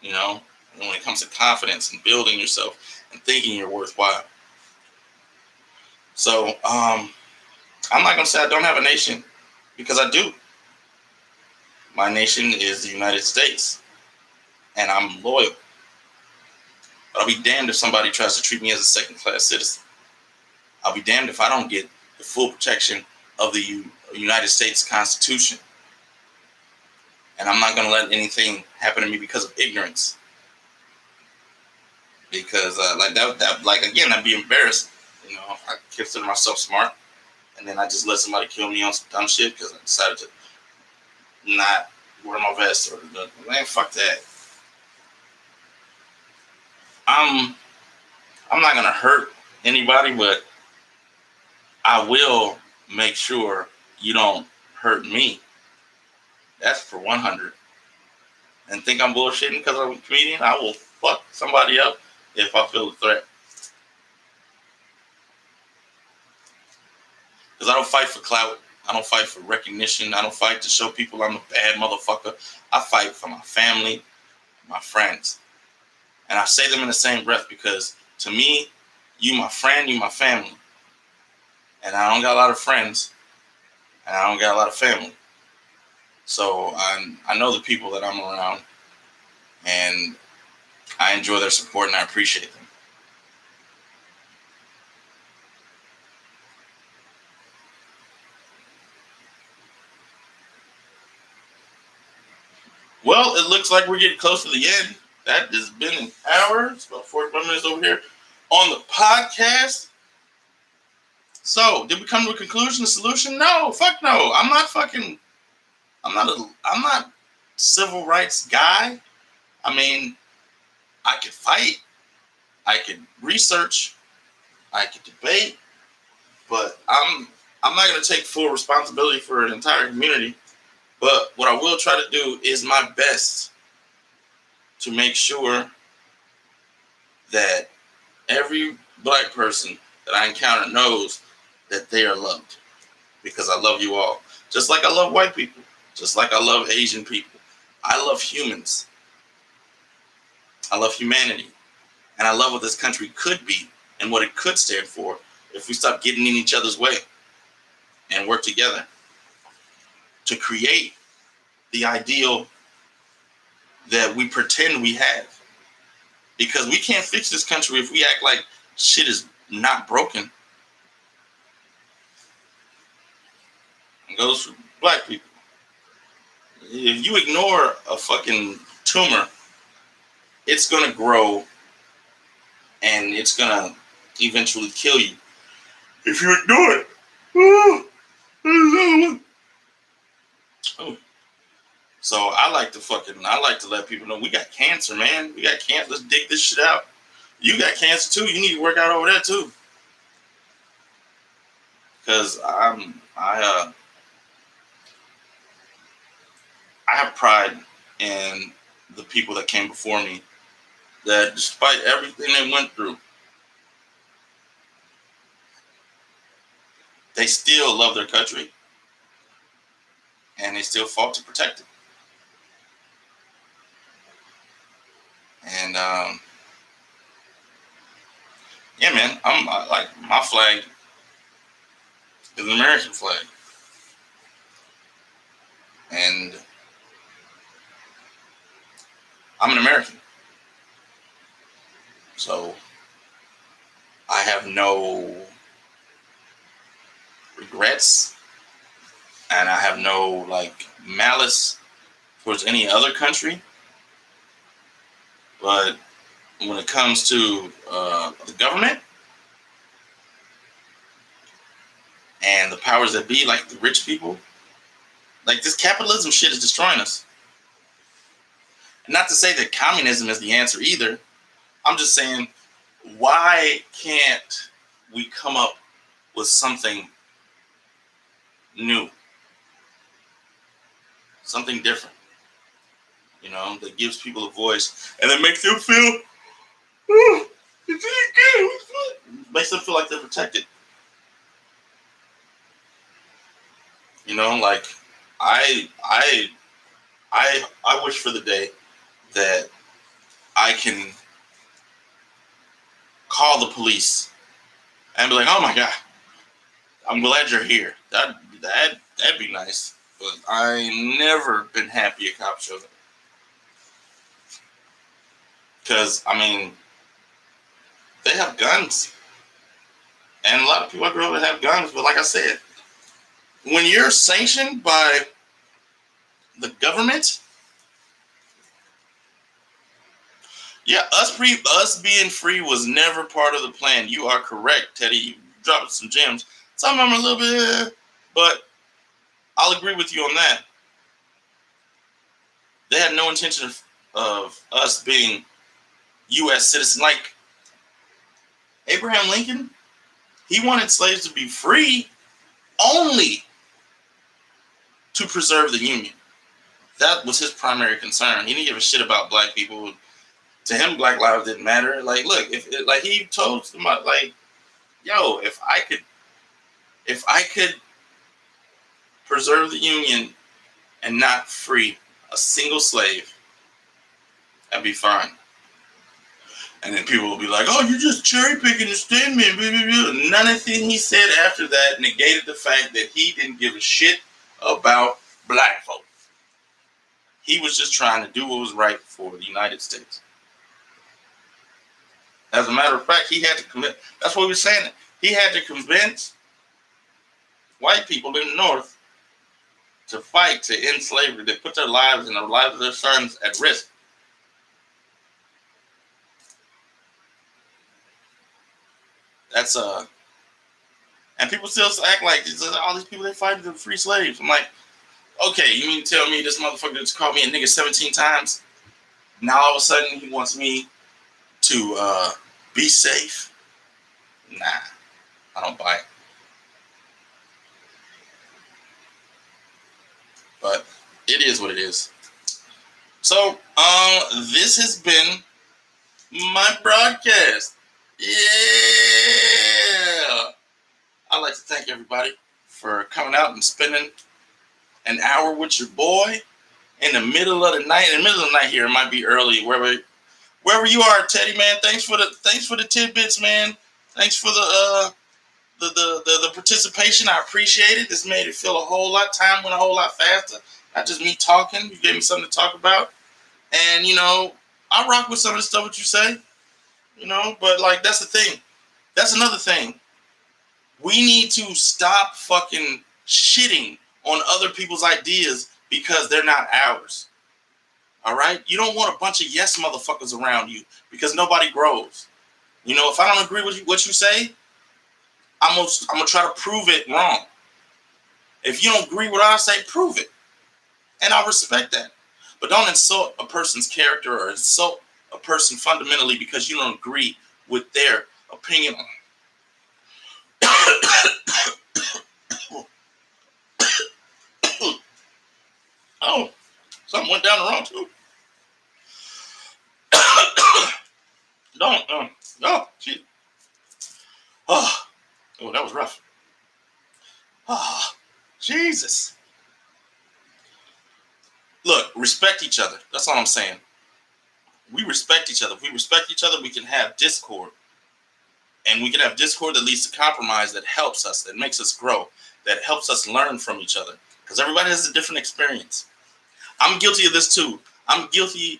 you know, when it comes to confidence and building yourself and thinking you're worthwhile. So I'm not gonna say I don't have a nation, because I do. My nation is the United States, and I'm loyal. But I'll be damned if somebody tries to treat me as a second-class citizen. I'll be damned if I don't get the full protection of the United States Constitution. And I'm not going to let anything happen to me because of ignorance. Because again, I'd be embarrassed. You know, I consider myself smart, and then I just let somebody kill me on some dumb shit because I decided to not wear my vest, or man, fuck that. I'm not gonna hurt anybody, but I will make sure you don't hurt me. That's for 100. And think I'm bullshitting because I'm a comedian? I will fuck somebody up if I feel a threat. Because I don't fight for clout. I don't fight for recognition. I don't fight to show people I'm a bad motherfucker. I fight for my family, my friends. And I say them in the same breath because to me, you my friend, you my family. And I don't got a lot of friends, and I don't got a lot of family. So I know the people that I'm around, and I enjoy their support and I appreciate them. Well, it looks like we're getting close to the end. That has been an hour. It's about 45 minutes over here on the podcast. So, did we come to a conclusion, a solution? No, fuck no. I'm not civil rights guy. I mean, I could fight, I could research, I could debate, but I'm not going to take full responsibility for an entire community. But what I will try to do is my best to make sure that every black person that I encounter knows that they are loved, because I love you all. Just like I love white people, just like I love Asian people. I love humans. I love humanity. And I love what this country could be and what it could stand for if we stop getting in each other's way and work together to create the ideal that we pretend we have. Because we can't fix this country if we act like shit is not broken. It goes for black people. If you ignore a fucking tumor, it's going to grow and it's going to eventually kill you. If you ignore it. Oh. So I like to let people know we got cancer, man. We got cancer. Let's dig this shit out. You got cancer too. You need to work out over there too. Because I have pride in the people that came before me, that despite everything they went through, they still love their country and they still fought to protect it. And yeah, man, I'm like, my flag is an American flag. And I'm an American. So I have no regrets and I have no like malice towards any other country. But when it comes to the government and the powers that be, like the rich people, like this capitalism shit is destroying us. Not to say that communism is the answer either. I'm just saying, why can't we come up with something new? Something different. You know, that gives people a voice and that makes them feel, makes them feel like they're protected. You know, like I wish for the day that I can call the police and be like, oh my God, I'm glad you're here. That'd be nice. But I ain't never been happy a cop shows up. Because, I mean, they have guns. And a lot of people I grew up with have guns. But like I said, when you're sanctioned by the government, yeah, us being free was never part of the plan. You are correct, Teddy. You dropped some gems. Some of them are a little bit, but I'll agree with you on that. They had no intention of us being U.S. citizens. Like Abraham Lincoln, he wanted slaves to be free only to preserve the Union. That was his primary concern. He didn't give a shit about black people. To him, black lives didn't matter. Like, look, like he told them, like, yo, if I could preserve the Union and not free a single slave, that'd be fine. And then people will be like, oh, you're just cherry picking the statement. None of the thing he said after that negated the fact that he didn't give a shit about black folk. He was just trying to do what was right for the United States. As a matter of fact, he had to commit. That's what we were saying. He had to convince white people in the North to fight to end slavery. They put their lives and the lives of their sons at risk. That's and people still act like all these people they fighting to free slaves. I'm like, okay, you mean to tell me this motherfucker just called me a nigga 17 times? Now all of a sudden he wants me to be safe? Nah, I don't buy it. But it is what it is. So this has been my broadcast. Yeah. I'd like to thank everybody for coming out and spending an hour with your boy in the middle of the night. In the middle of the night here, it might be early, wherever you are, Teddy, man. Thanks for the tidbits, man. Thanks for the the participation. I appreciate it. This made it feel a whole lot. Time went a whole lot faster. Not just me talking. You gave me something to talk about. And, I rock with some of the stuff that you say. But, like, that's the thing. That's another thing. We need to stop fucking shitting on other people's ideas because they're not ours. All right? You don't want a bunch of yes motherfuckers around you because nobody grows. If I don't agree with what you say, I'm gonna try to prove it wrong. If you don't agree with what I say, prove it. And I respect that. But don't insult a person's character or insult a person fundamentally because you don't agree with their opinion. Oh, something went down the wrong too. Don't. Oh, shit. Oh, that was rough. Oh, Jesus. Look, respect each other. That's all I'm saying. We respect each other. If we respect each other, we can have discord. And we can have discord that leads to compromise that helps us, that makes us grow, that helps us learn from each other. Because everybody has a different experience. I'm guilty of this too. I'm guilty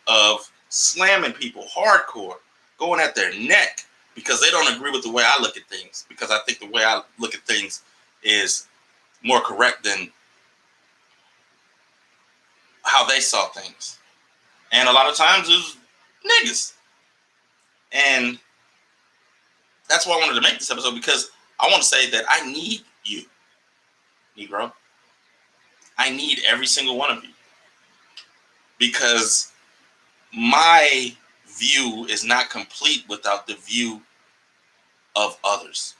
of slamming people hardcore, going at their neck because they don't agree with the way I look at things. Because I think the way I look at things is more correct than how they saw things. And a lot of times it's niggas. And that's why I wanted to make this episode, because I want to say that I need you, Negro. I need every single one of you. Because my view is not complete without the view of others.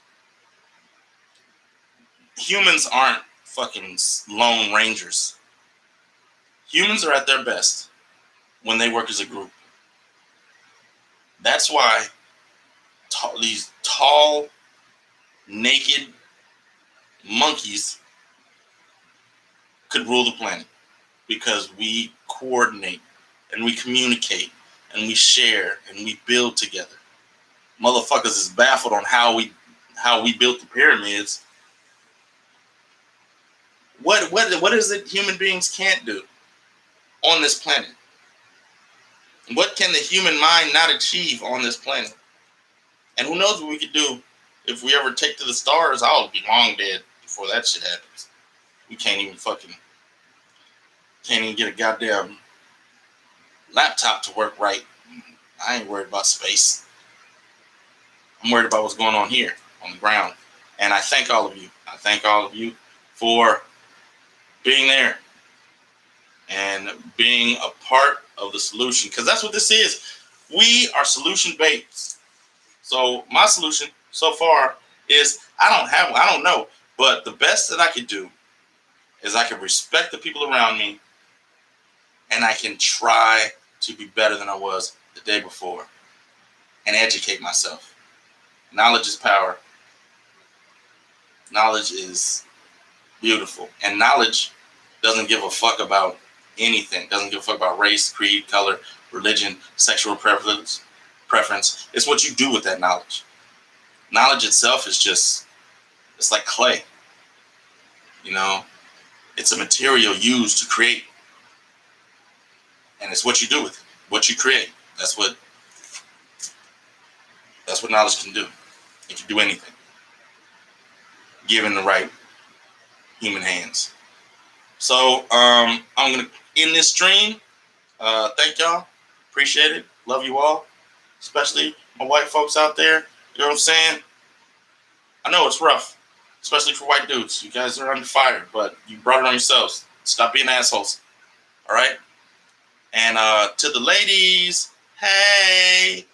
Humans aren't fucking lone rangers. Humans are at their best when they work as a group. That's why these tall, naked monkeys could rule the planet, because we coordinate and we communicate and we share and we build together. Motherfuckers is baffled on how we built the pyramids. What is it human beings can't do on this planet? What can the human mind not achieve on this planet? And who knows what we could do if we ever take to the stars? I'll be long dead before that shit happens. We can't even get a goddamn laptop to work right. I ain't worried about space. I'm worried about what's going on here on the ground. And I thank all of you. I thank all of you for being there and being a part of the solution, because that's what this is. We are solution babes. So my solution so far is I don't know, but the best that I could do is I can respect the people around me, and I can try to be better than I was the day before and educate myself. Knowledge is power. Knowledge is beautiful. And knowledge doesn't give a fuck about anything. Doesn't give a fuck about race, creed, color, religion, sexual preference. It's what you do with that knowledge. Knowledge itself is it's like clay. It's a material used to create. And it's what you do with it, what you create. That's what knowledge can do. It can do anything, given the right human hands. So I'm gonna end this stream. Thank y'all. Appreciate it. Love you all, especially my white folks out there. You know what I'm saying? I know it's rough, especially for white dudes. You guys are under fire, but you brought it on yourselves. Stop being assholes. All right? And to the ladies, hey,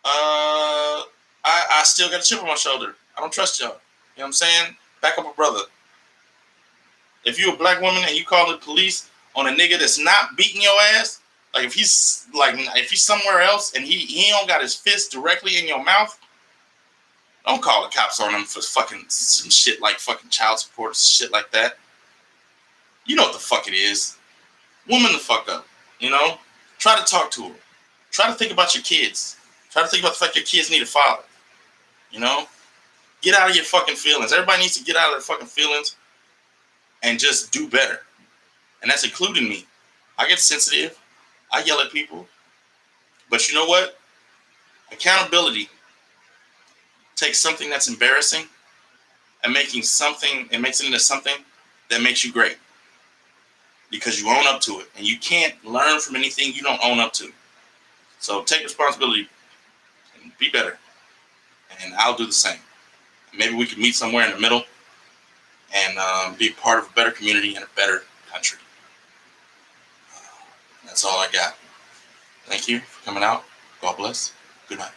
I still got a chip on my shoulder. I don't trust y'all. You know what I'm saying? Back up a brother. If you're a black woman and you call the police on a nigga that's not beating your ass, like if he's somewhere else and he don't got his fist directly in your mouth, don't call the cops on him for fucking some shit like fucking child support or shit like that. You know what the fuck it is. Woman the fuck up. Try to talk to her. Try to think about your kids. Try to think about the fact your kids need a father. Get out of your fucking feelings. Everybody needs to get out of their fucking feelings and just do better. And that's including me. I get sensitive. I yell at people. But you know what? Accountability takes something that's embarrassing and makes it into something that makes you great. Because you own up to it. And you can't learn from anything you don't own up to. So take responsibility and be better. And I'll do the same. Maybe we could meet somewhere in the middle and be part of a better community and a better country. That's all I got. Thank you for coming out. God bless. Good night.